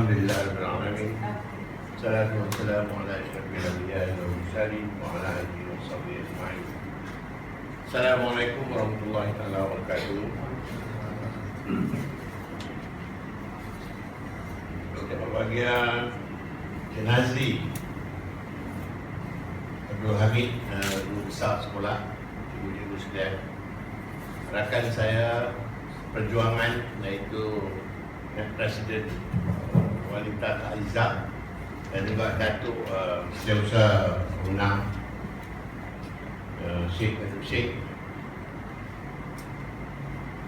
Alhamdulillahirabbil alamin. Salatu wassalamu ala asyrafil anbiya'i wal mursalin wa ala alihi washabbihi ajma'in. Assalamualaikum warahmatullahi wabarakatuh. Untuk bahagian jenazah Abdul Hamid, guru besar sekolah, ibu-ibu sekalian, rakan saya perjuangan, iaitu Presiden Wanita Ta'izah dan juga Datuk Setiausaha Pemenang Sheikh Abdul Sheikh.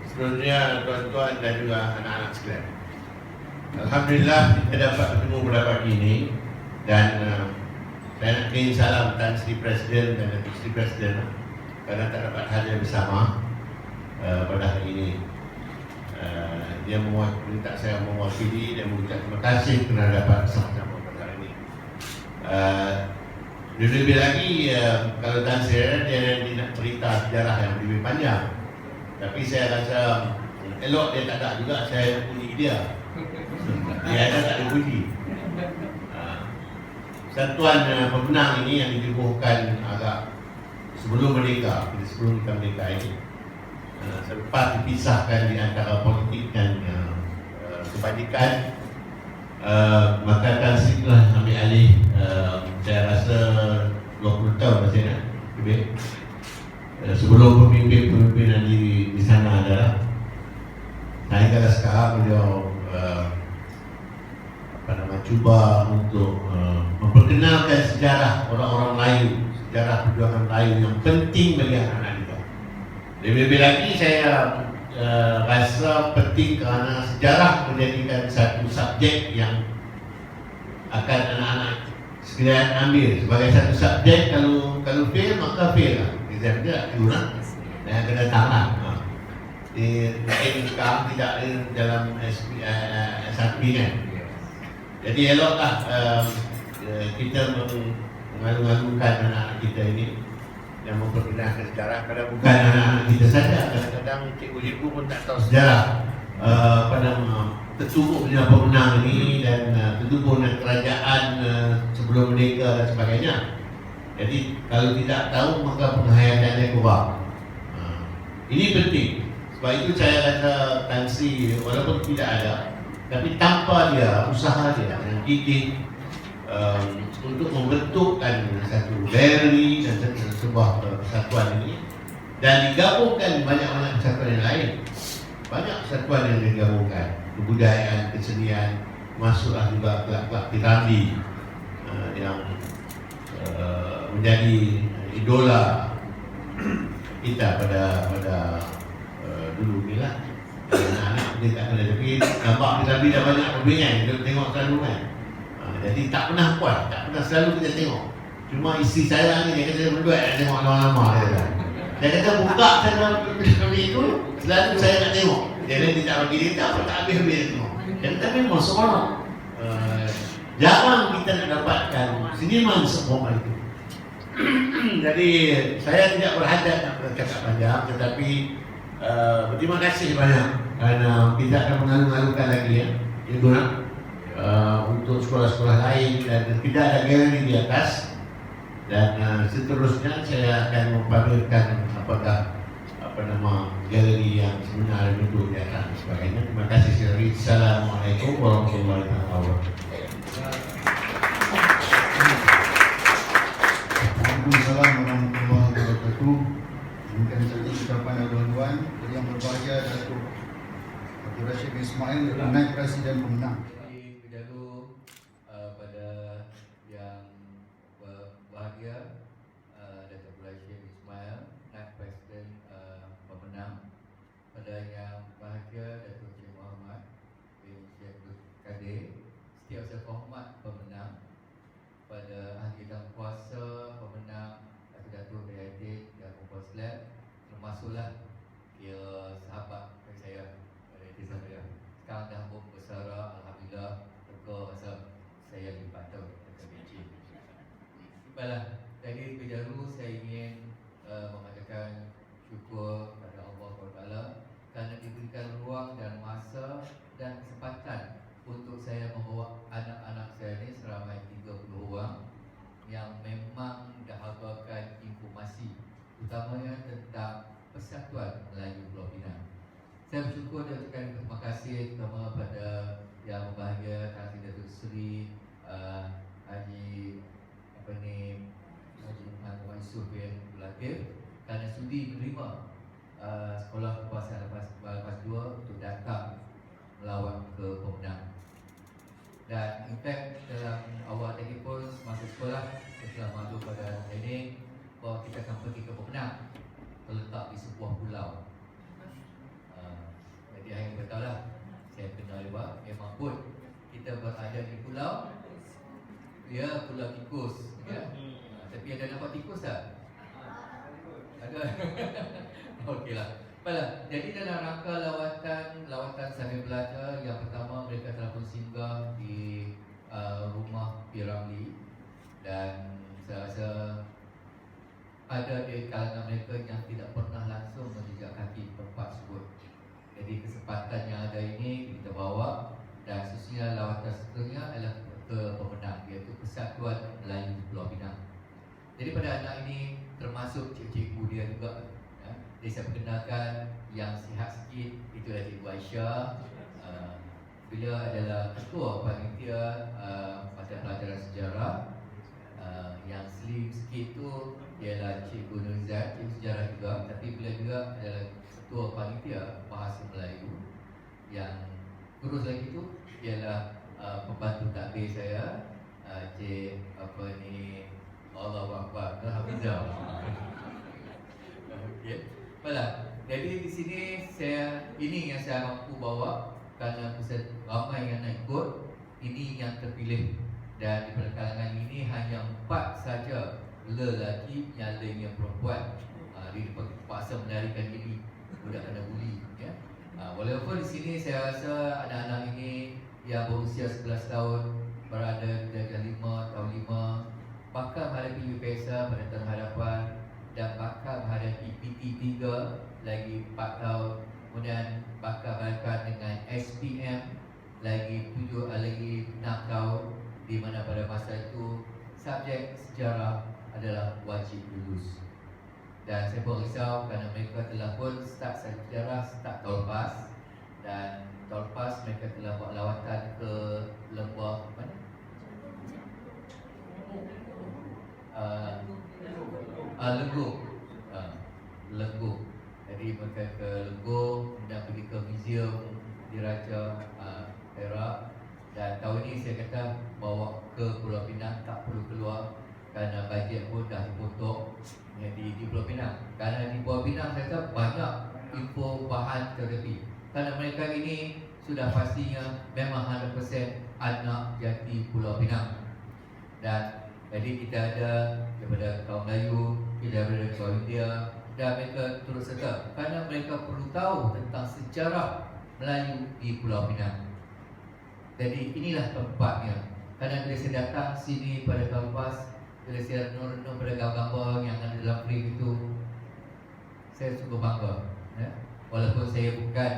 Seterusnya tuan-tuan dan juga anak-anak sekalian, alhamdulillah kita dapat bertemu pada pagi ini, dan saya nak kirim salam Tan Sri Presiden dan Datuk Sri Presiden kerana tak dapat hadir bersama pada hari ini. Dia minta saya mewakili dan mengucap terima kasih kerana dapat bersama-sama pada hari ini. Lebih lagi, kalau Tan Sri dia nak cerita sejarah yang lebih panjang, tapi saya rasa elok dia tak ada juga saya puji dia. Dia ada tak dipuji. Satuan pemenang ini yang dibubuhkan agak sebelum merdeka, sebelum kita merdeka ini, selepas dipisahkan di antara politik dan kebajikan, maka Tan Sri telah ambil alih. Saya rasa 20 tahun masih lebih. Sebelum pemimpin-pemimpinan di sana adalah saya kata sekarang beliau cuba untuk memperkenalkan sejarah orang-orang Melayu, sejarah perjuangan Melayu yang penting bagi anak-anak kita. Lebih lagi saya rasa penting kerana sejarah menjadikan satu subjek yang akan anak-anak sekalian ambil sebagai satu subjek. Kalau fail maka fail lah. Exam dia kurang dan kena tangan. Di sekarang tidak dalam S1 kan. Jadi eloklah kita mengalu-alukan anak-anak kita ini yang memperkenalkan sejarah, kerana bukan anak-anak kita saja. Kadang-kadang cikgu-cikgu pun tak tahu sejarah tertubuhnya pemenang ini dan tertubuhnya kerajaan sebelum merdeka dan sebagainya. Jadi kalau tidak tahu maka penghayatannya kurang. Ini penting. Sebab itu saya rasa Tan Sri walaupun tidak ada, tapi tanpa dia, usaha dia yang gigih untuk membentukkan satu galeri dan sebuah persatuan ini, dan digabungkan banyak-banyak persatuan yang lain. Banyak persatuan yang digabungkan, kebudayaan, kesenian, masuklah juga kelab-kelab piramidi yang menjadi idola kita pada dulu ni lah. Anak-anak dia tak pernah, tapi nampak piramidi dah banyak perbincangan, kita tengok selalu kan. Jadi tak pernah puas, tak pernah, selalu kita tengok. Cuma isteri saya ni dia kata berdua nak tengok lama-lama dia kata buka channel piramidi itu selalu saya nak tengok. Jadi dia tak bagi dia apa tak habis-habis tengok. Dan tapi memang seronok. Jarang kita nak dapatkan seniman seformal itu. Jadi saya tidak berhajat nak bercakap panjang, tetapi berterima kasih banyak kerana kita akan mengalu-alukan lagi untuk sekolah-sekolah lain, dan tidak ada galeri di atas. Dan seterusnya saya akan mempamerkan apakah galeri yang sebenarnya duduk di atas dan sebagainya. Terima kasih sekali. Assalamualaikum warahmatullahi wabarakatuh. Waalaikumsalam warahmatullahi wabarakatuh. Mungkin saja ucapan tuan-tuan yang berbahagia, Datuk Abdul Rashid bin Ismail, Naib Presiden Pemenang. Jadi berjalu pada yang berbahagia, Datuk Abdul Rashid bin Ismail, Naib Presiden Pemenang. Pada yang bahagia, Datuk Syekh Muhammad bin Syekh Abdul Kadir, Setiausaha Hormat Pemenang. Pada ahli dan kuasa pemenang, Datuk Datuk dan Muslim, termasuklah dia sahabat saya dari saya. Sekarang dah bersara, alhamdulillah, lega rasa saya dibantu dekat Beijing. Baiklah, dari berjalu saya ingin mengatakan syukur kepada Allah SWT kerana diberikan ruang dan masa dan kesempatan untuk saya membawa Persatuan Melayu Pulau Pinang. Saya bersyukur dan ucapkan terima kasih terutama pada yang berbahagia Tan Sri Datuk Seri Haji Haji Muhammad Yusof bin Latif kerana sudi menerima sekolah kekuasaan lepas 2 untuk datang melawat ke Pemenang. Dan in fact dalam awal tadi pun semasa sekolah saya telah maklum pada training bahawa kita akan pergi ke Pemenang, terletak di sebuah pulau. Jadi saya beritahu lah, saya kenal juga memang pun kita berada di pulau, ya pulau tikus ya. Tapi ada nampak tikus tak? Ada. Okeylah. Baiklah, jadi dalam rangka lawatan sambil belajar, yang pertama mereka telah pun singgah di rumah P.Ramlee, dan saya rasa ada di kalangan mereka yang tidak pernah langsung menjejak kaki tempat tersebut. Jadi kesempatan yang ada ini kita bawa, dan khususnya lawatan seterusnya adalah ke Pemenang, iaitu Persatuan Melayu Pulau Pinang. Jadi pada anak ini termasuk cikgu dia juga. Jadi saya perkenalkan yang sihat sikit, itulah Cikgu Aisyah. Beliau adalah ketua panitia mata pelajaran sejarah. Yang slim sikit tu ialah Cikgu Nurizat, cikgu sejarah juga, tapi beliau juga adalah ketua panitia bahasa Melayu. Yang kurus lagi tu ialah pembantu takbir saya, Cik Allahu Akbar, Hafizah. Okey. Baiklah. Jadi di sini ini yang saya mampu bawa kerana ramai yang nak ikut. Ini yang terpilih, dan di kalangan ini hanya 4 saja lelaki, yang lainnya perempuan. Dia terpaksa menarikan diri, budak kena buli ya. Walaupun di sini saya rasa anak-anak ini yang berusia 11 tahun berada di darjah 5, tahun 5, bakal menghadapi UPSA pada tahun hadapan, dan bakal menghadapi PT3 lagi 4 tahun, kemudian bakal berhadapan dengan SPM lagi 6 tahun, di mana pada masa itu subjek sejarah adalah wajib lulus. Dan saya pun risau kerana mereka telah pun start sejarah start tahun lepas, dan tahun lepas mereka telah buat lawatan ke lembah mana? Lenggung. Jadi mereka ke Lenggung, kemudian pergi ke museum Diraja Perak. Dan tahun ini saya kata bawa ke Pulau Pinang, tak perlu keluar kerana bajet pun dah dipotong di Pulau Pinang. Kerana di Pulau Pinang saya kata banyak info bahan terapi, kerana mereka ini sudah pastinya memang 100% anak jati Pulau Pinang. Dan jadi kita ada daripada kaum Melayu, kita daripada kaum India, dan mereka turut serta kerana mereka perlu tahu tentang sejarah Melayu di Pulau Pinang. Jadi inilah tempatnya. Kerana bila saya datang sini pada tahun lepas, bila saya renung-renung pada gambar-gambar yang ada dalam frame itu, saya cukup bangga ya? Walaupun saya bukan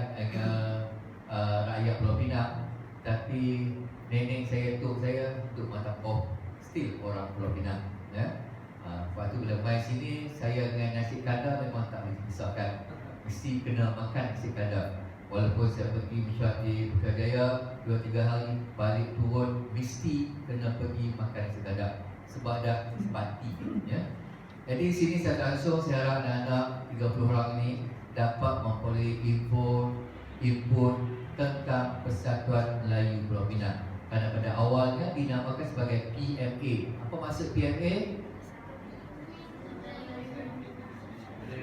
rakyat Pulau Pinang, tapi nenek saya, tok saya, Tok Matapoh, still orang Pulau Pinang ya? Lepas tu bila main sini, saya dengan nasi kandar memang tak boleh dipisahkan. Mesti kena makan nasi kandar. Walaupun saya pergi mesyuarat di Putrajaya 2-3 hari, balik turun mesti kena pergi makan nasi kandar, sebab dah sepati ya. Jadi sini saya langsung, saya harap anak-anak 30 orang ini dapat memperoleh input tentang Persatuan Melayu Pulau Pinang. Kerana pada awalnya dinamakan sebagai PMA. Apa maksud PMA?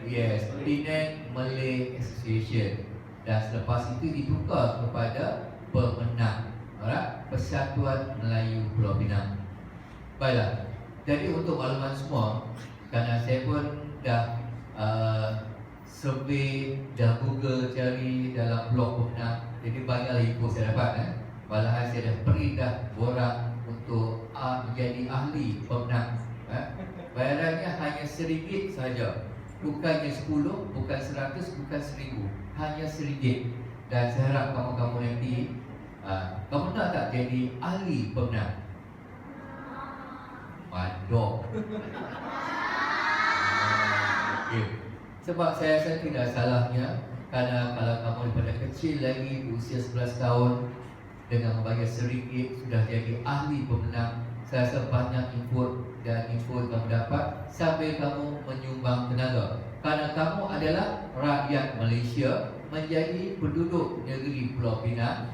Yes, Penang Malay Association. Dan selepas itu ditukar kepada Pemenang, alright? Persatuan Melayu Pulau Pinang. Baiklah. Jadi untuk makluman semua, kerana saya pun dah survey, dah Google cari dalam blog Pemenang, jadi banyaklah info saya dapat Malahan saya dah dah borang untuk menjadi ahli Pemenang. Bayarannya hanya RM1 saja. Bukannya 10, bukan 100, bukan 1000, hanya RM1. Dan saya harap kamu-kamu nanti kamu nak tak jadi ahli Pemenang? Mandok. Okay. Sebab saya rasa tidak salahnya, kerana kalau kamu daripada kecil lagi usia 11 tahun dengan membayar RM1 sudah jadi ahli pemenang, saya rasa banyak input dan input kamu dapat sambil kamu menyumbang tenaga. Kerana kamu adalah rakyat Malaysia menjadi penduduk negeri Pulau Pinang,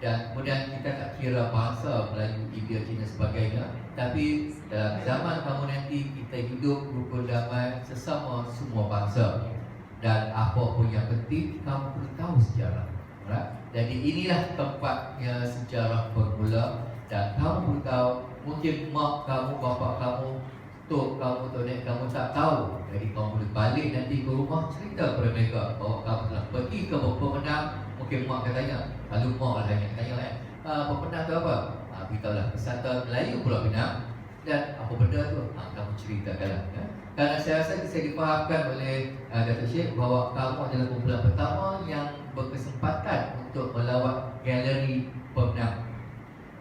dan kemudian kita tak kira bangsa Melayu, India, Cina sebagainya, tapi dalam zaman kamu nanti kita hidup rukun damai sesama semua bangsa. Dan apa pun yang penting, kamu perlu tahu sejarah. Jadi inilah tempatnya sejarah bermula. Dan kamu perlu tahu, mungkin mak kamu, bapa kamu, tok kamu, tok nek kamu tak tahu. Jadi kamu boleh balik nanti ke rumah, cerita kepada mereka bahawa kamu telah pergi ke pemenang. Mungkin mak akan tanya, lalu mak lah yang tanya pemenang tu apa? Beritahulah Persatuan Melayu Pulau Pinang. Dan apa benda tu? Kamu ceritakanlah. Kerana saya rasa bisa difahamkan oleh Datuk Syed bahawa kamu adalah kumpulan pertama yang berkesempatan untuk melawat galeri pemenang.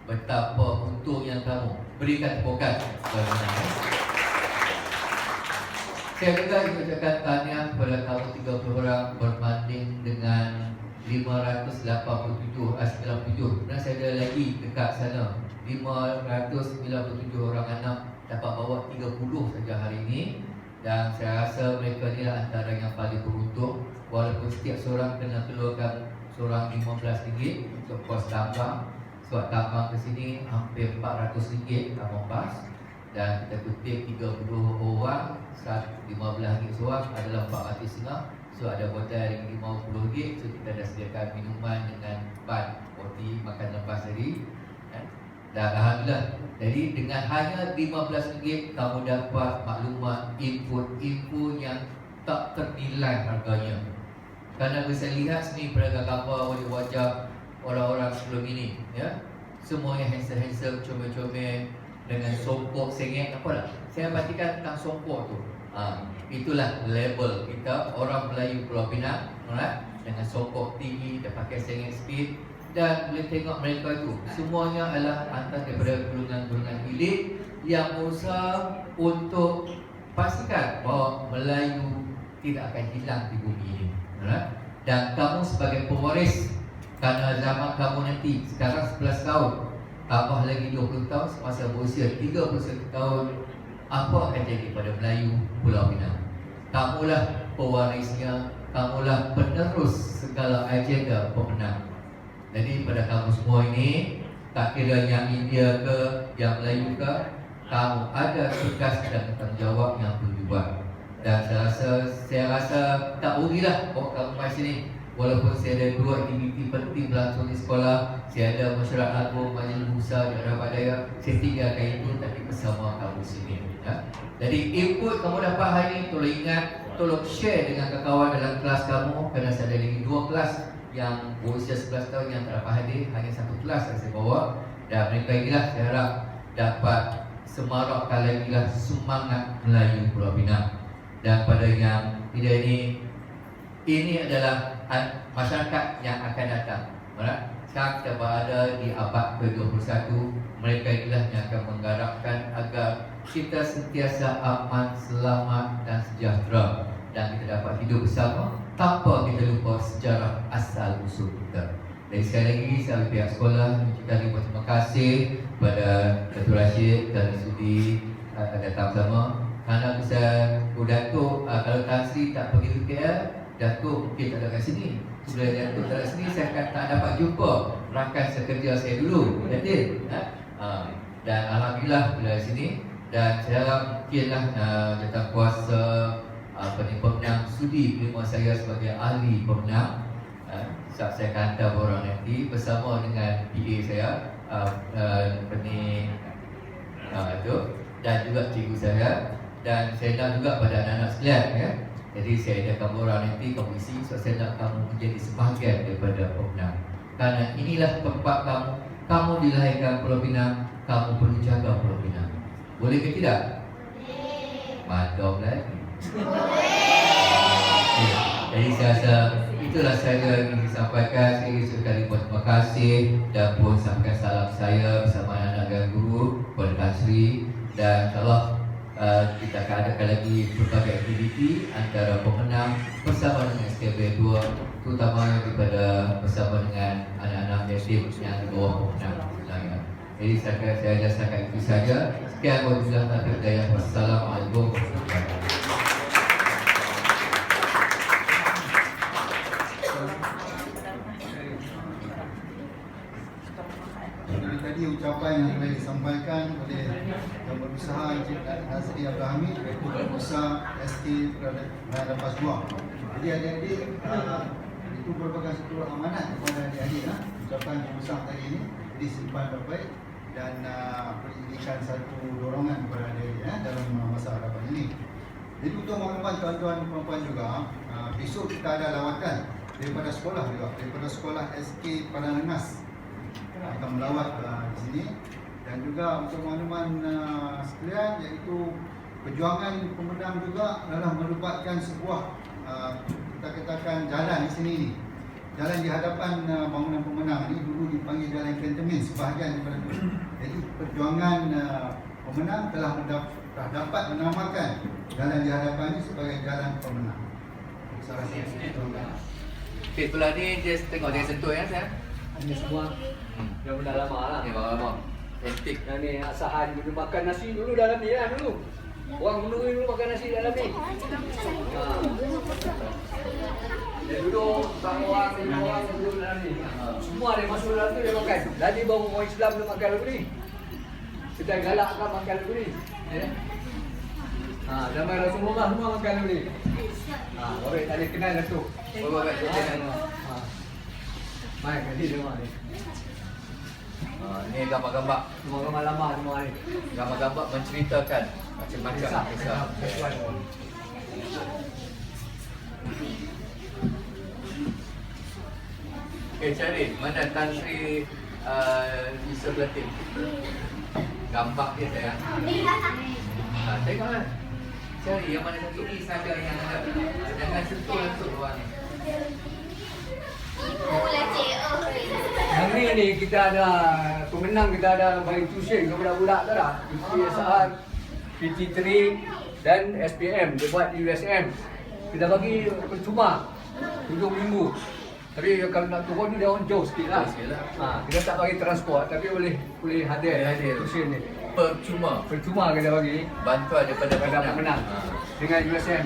Betapa untungnya kamu. Berikan tepukan kepada pemenang. Saya juga ingin ucapkan tahniah kepada kamu 30 orang berbanding dengan 597 dan saya ada lagi dekat sana 597 orang anak dapat bawa 30 saja hari ini. Dan saya rasa mereka ni lah antara yang paling beruntung. Walaupun setiap seorang kena keluarkan seorang RM15 untuk kos tambang. Sebab tambang ke sini hampir RM400 tambang pas. Dan kita kutip 30 orang, RM15 seorang adalah RM400. So ada hotel RM50. So kita dah sediakan minuman dengan ban, roti, makan lepas tadi. Dan alhamdulillah, jadi dengan hanya RM15 kamu dapat maklumat, info yang tak ternilai harganya. Kerana bisa lihat sini pedagang gambar wajah orang-orang sebelum ini, ya, semuanya handsome, comel-comel dengan songkok sengit. Apa tak? Saya perhatikan tentang songkok tu. Itulah label kita orang Melayu Pulau Pinang, dengan songkok tinggi dan pakai sengit speed. Dan boleh tengok mereka itu semuanya adalah antara daripada golongan-golongan elit yang berusaha untuk pastikan bahawa Melayu tidak akan hilang di bumi ini. Dan kamu sebagai pewaris, kerana zaman kamu nanti sekarang 11 tahun, tambah lagi 20 tahun, semasa berusia 31 tahun, apa akan jadi pada Melayu Pulau Pinang? Kamulah pewarisnya, kamulah penerus segala agenda pemenang. Jadi pada kamu semua ini, tak kira yang India ke, yang Melayu ke, kamu ada tugas dan tanggungjawab yang perlu dibuat. Dan saya rasa tak rugilah bawa kamu ke sini. Walaupun saya ada 2 aktiviti penting berlangsung di sekolah, saya ada masyarakat agung, majlis busa di Arab Daya, saya tinggalkan itu tapi bersama kamu sini. Jadi input kamu dapat hari ini, tolong ingat, tolong share dengan kawan-kawan dalam kelas kamu. Kerana saya ada lagi 2 kelas yang berusia 11 tahun yang tak dapat hadir, hanya 1 kelas yang saya bawa. Dan mereka inilah saya harap dapat semarakkan lagi lah semangat Melayu Pulau Pinang. Dan pada yang tidak ini adalah masyarakat yang akan datang. Sekarang kita berada di abad ke-21. Mereka inilah yang akan menggarapkan agar kita sentiasa aman, selamat dan sejahtera, dan kita dapat hidup bersama tanpa kita lupa sejarah asal usul kita. Jadi sekali lagi saya pihak sekolah mengucapkan terima kasih kepada Datuk Rashid dan sudi datang bersama. Kerana bisa Datuk, kalau Tan Sri tak pergi ke KL, Datuk mungkin tak ada kat sini. Bila Datuk tak ada sini, saya akan tak dapat jumpa rakan sekerja saya dulu, Datin. Dan alhamdulillah bila di sini. Dan saya harap mungkinlah datang kuasa pemenang sudi menerima saya sebagai ahli pemenang. Saya akan hantar orang nanti bersama dengan PA saya, itu, dan juga cikgu saya. Dan saya nak juga pada anak-anak sekalian, ya. Jadi saya adakan orang nanti kamu isi, so saya nak kamu menjadi sebahagian daripada pemenang. Kerana inilah tempat kamu. Kamu dilahirkan Pulau Pinang, kamu perlu jaga Pulau Pinang. Boleh ke tidak? Boleh. Mantap lagi. Boleh. Jadi saya rasa itulah saya ingin sampaikan. Saya ingin sekali terima kasih dan pun sampaikan salam saya bersama anak-anak dan guru kepada Tan Sri. Dan insyaAllah kita akan adakan lagi berbagai aktiviti antara pemenang bersama dengan SKB 2, terutamanya daripada bersama dengan anak-anak yatim yang di bawah pemenang sebenarnya. Jadi saya dasarkan itu saja. Sekian wabillahi taufiq hidayah. Wassalamualaikum warahmatullahi wabarakatuh. Tadi ucapan yang telah disampaikan oleh yang berusaha Encik Nazri Abrahami, iaitu pengusaha SK Lepas Buang. Jadi adik-adik, itu merupakan satu amanat kepada adik-adik. Ucapan pengusaha tadi ini disimpan baik-baik dan berikan satu dorongan kepada adik-adik dalam masa hadapan ini. Jadi untuk maklumat tuan-tuan dan puan-puan juga, besok kita ada lawatan daripada sekolah juga, daripada sekolah SK Padang Renas akan melawat di sini. Dan juga untuk makluman sekalian, iaitu perjuangan pemenang juga adalah merupakan sebuah kita katakan jalan di sini ni. Jalan di hadapan bangunan pemenang ni dulu dipanggil Jalan Kentemin, sebahagian daripada itu. Jadi perjuangan pemenang telah dapat menamakan jalan di hadapan ini sebagai jalan pemenang. Saya rasa itu. Okey, itulah ni dia tengok dia sentuh ya saya. Ini semua yang dah lama lah. Ni lama. Antik. Yang ni asahan dulu makan nasi dulu dalam ni lah dulu. Orang dulu makan nasi dalam ni. Dia duduk, orang duduk dalam ni. Semua dia masuk dalam tu dia makan. Jadi baru orang Islam dia makan lagu ni. Kita galakkan makan lagu ni. Zaman Rasulullah semua makan lagu ni. Orang tak ada kenal Datuk. Orang tak kenal. Mai kali dia mai. Ni gambar-gambar. Semua gambar lama semua ni. Gambar-gambar menceritakan macam-macam kisah. Okey, cari mana Tan Sri Yusuf Latif. Gambar dia saya. Tengoklah. Cari yang mana satu ni saja yang ada. Jangan sentuh langsung orang ni. Yang ni kita ada pemenang, kita ada bagi tuition kepada budak tu dah. PSR, PT3 dan SPM dia buat di USM. Kita bagi percuma 7 minggu. Tapi kalau nak turun ni dia orang jauh sikit lah. Kita tak bagi transport tapi boleh hadir tuition ni. Percuma kita bagi Bantuan daripada pemenang dengan USM.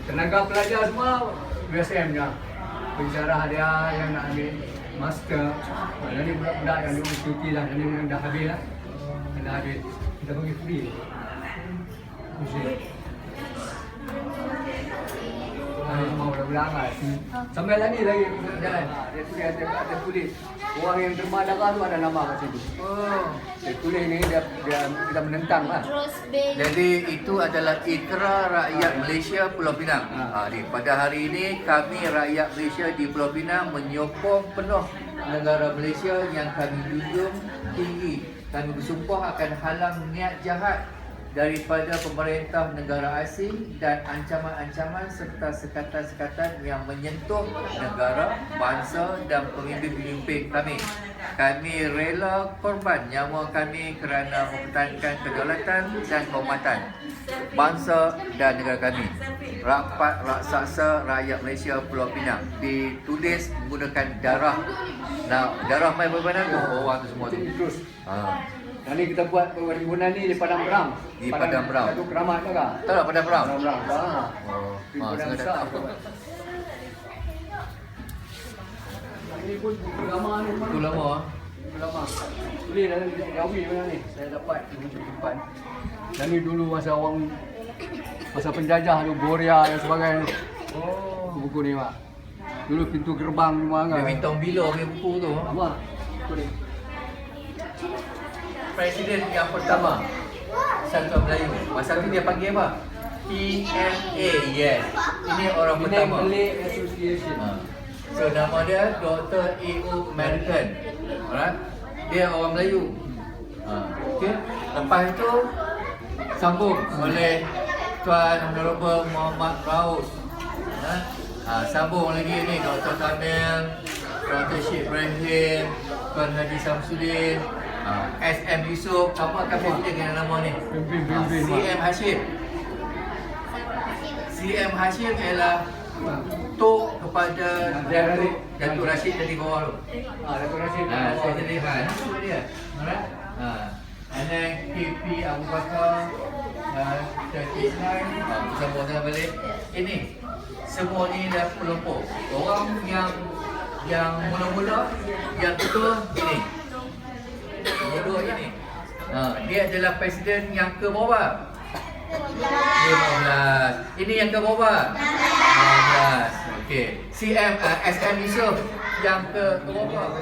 Tenaga pelajar semua USM je. Pensyarah dia yang nak ambil master. Nanti budak-budak yang dulu cuti lah, nanti memang dah habis lah. Dah habis. Kita bagi free. Mau budak-budak lah. Sampai lah ni lagi jalan. Dia tulis. Orang yang derma darah tu ada nama kat situ. Dia tulis ni kita menentang lah. Jadi itu adalah Ikrar Rakyat Malaysia Pulau Pinang. Pada hari ini kami rakyat Malaysia di Pulau Pinang menyokong penuh negara Malaysia yang kami junjung tinggi. Kami bersumpah akan halang niat jahat daripada pemerintah negara asing dan ancaman-ancaman serta sekatan-sekatan yang menyentuh negara, bangsa dan pemimpin-pemimpin kami. Kami rela korban nyawa kami kerana mempertahankan kedaulatan dan kehormatan bangsa dan negara kami. Rapat Raksasa Rakyat Malaysia Pulau Pinang ditulis menggunakan darah. Nah, darah mai berapa tu? Orang tu semua tu. Terus. Dan ni kita buat perhimpunan ni di Padang Berang. Di Padang Berang. Satu keramat tu kan? Tahu tak Padang Berang? Padang Berang. Perhimpunan sengaja besar. tak. Ini pun buku lama ni. Itu lama. Buku lama. Tulis dalam Jawi mana ni. Saya dapat untuk simpan. Dan ni dulu masa penjajah tu, Boria dan sebagainya. Buku ni mak. Dulu pintu gerbang semua kan. Dia bintang bila punya buku tu. Apa? Buku ni. Presiden yang pertama Satuan Melayu. Masa tu dia panggil apa? PMA. Yes. Ini orang pertama. Malay Association. So nama dia Dr. A.O. American. Alright. Dia orang Melayu. Okey. Lepas itu sambung oleh Tuan Honorable Muhammad Raus. Sambung lagi ni Dr. Kamil, Dr. Syed Ibrahim, Tuan Haji Samsudin. SM Yusof, apa akan presiden dengan nama ni? CM Hashim. CM Hashim ialah untuk kepada Datuk Rashid dari bawah tu. Datuk Rashid. Saya jadi itu dia. Alright. And then KP Abu Bakar, Datuk Ismail, bersama-sama balik. Ini semua ni dah kelompok. Orang yang mula-mula, yang kedua ini. Kedua ini. Dia adalah presiden yang ke berapa? 15. Ini yang ke berapa? 16. Okey. SM Yusof yang ke berapa?